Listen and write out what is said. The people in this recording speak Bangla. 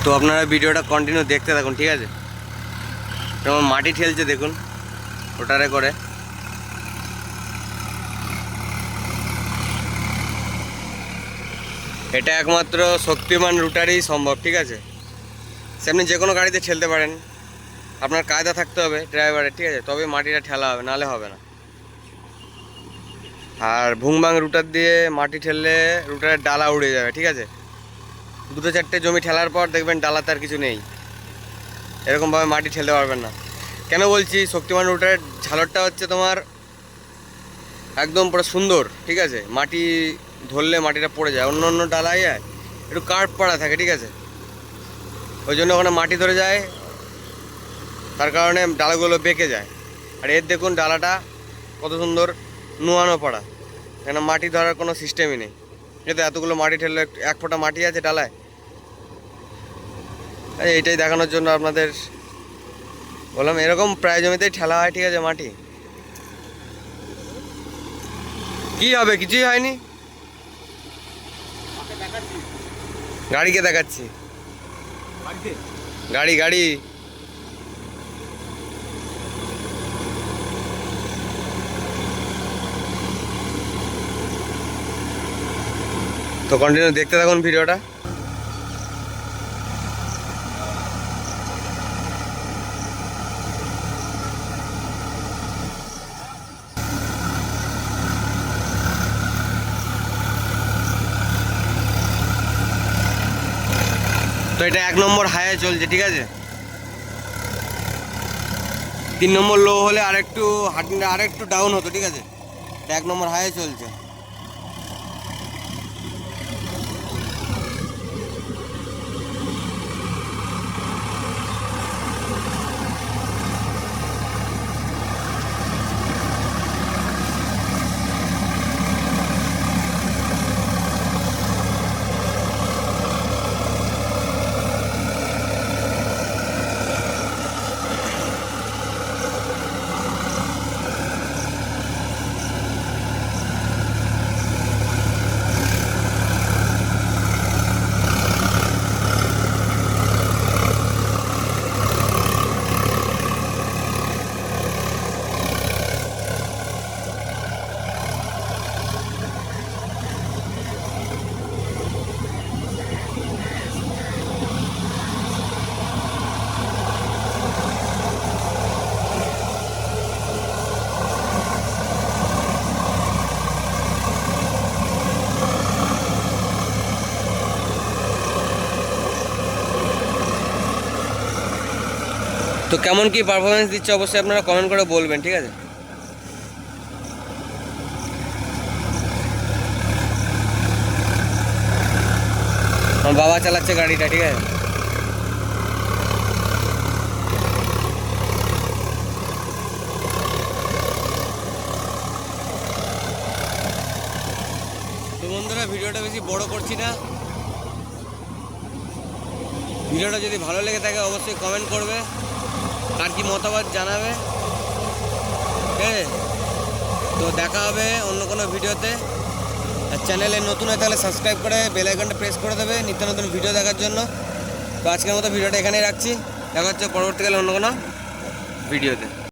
তো আপনারা ভিডিওটা কন্টিনিউ দেখতে থাকুন, ঠিক আছে। যেমন মাটি ঠেলছে দেখুন রোটারে করে। এটা একমাত্র শক্তিমান রুটারেই সম্ভব, ঠিক আছে। সে আপনি যে কোনো গাড়িতে ঠেলতে পারেন, আপনার কায়দা থাকতে হবে ড্রাইভারের, ঠিক আছে, তবে মাটিটা ঠেলা হবে, নাহলে হবে না। আর ভুংবাং রুটার দিয়ে মাটি ঠেললে রুটারের ডালা উড়ে যাবে, ঠিক আছে। দুটো চারটে জমি ঠেলার পর দেখবেন ডালাতে আর কিছু নেই, এরকমভাবে মাটি ঠেলতে পারবেন না। কেন বলছি, শক্তিমান রুটারের ঝালরটা হচ্ছে তোমার একদম পুরো সুন্দর, ঠিক আছে। মাটি ধরলে মাটিটা পড়ে যায়, অন্য অন্য ডালায় একটু কার্ভ পড়া থাকে, ঠিক আছে, ওই জন্য ওখানে মাটি ধরে যায়, তার কারণে ডালাগুলো বেঁকে যায়। আর এর দেখুন ডালাটা কত সুন্দর নোয়ানো পড়া, এখানে মাটি ধরার কোনো সিস্টেমই নেই। এতে এতগুলো মাটি ঠেললে এক ফোঁটা মাটি আছে ডালায়। এইটাই দেখানোর জন্য আপনাদের বললাম, এরকম প্রায় জমিতেই ঠেলা হয়, ঠিক আছে, মাটি। কি হবে, কিছুই হয়নি, গাড়িকে দেখাচ্ছি, গাড়ি গাড়ি। তো কন্টিনিউ দেখতে থাকুন ভিডিওটা। তো এটা 1 নম্বর হাইয়ে চলছে, ঠিক আছে। 3 নম্বর লো হলে আরেকটু ডাউন হতো, ঠিক আছে। 1 নম্বর হাইয়ে চলছে। তো কেমন কি পারফরমেন্স দিচ্ছে অবশ্যই আপনারা কমেন্ট করে বলবেন, ঠিক আছে। আমার বাবা চালাচ্ছে গাড়িটা, ঠিক আছে। তো বন্ধুরা, ভিডিওটা বেশি বড় করছি না। ভিডিওটা যদি ভালো লেগে থাকে অবশ্যই কমেন্ট করবে, আর কি মতামত জানাবে, ঠিক আছে। তো দেখা হবে অন্য কোনো ভিডিওতে। আর চ্যানেলে নতুন হয়ে তাহলে সাবস্ক্রাইব করে বেল আইকনটা প্রেস করে দেবে নিত্য নতুন ভিডিও দেখার জন্য। তো আজকের মতো ভিডিওটা এখানেই রাখছি, দেখা হচ্ছে পরবর্তীকালে অন্য কোনো ভিডিওতে।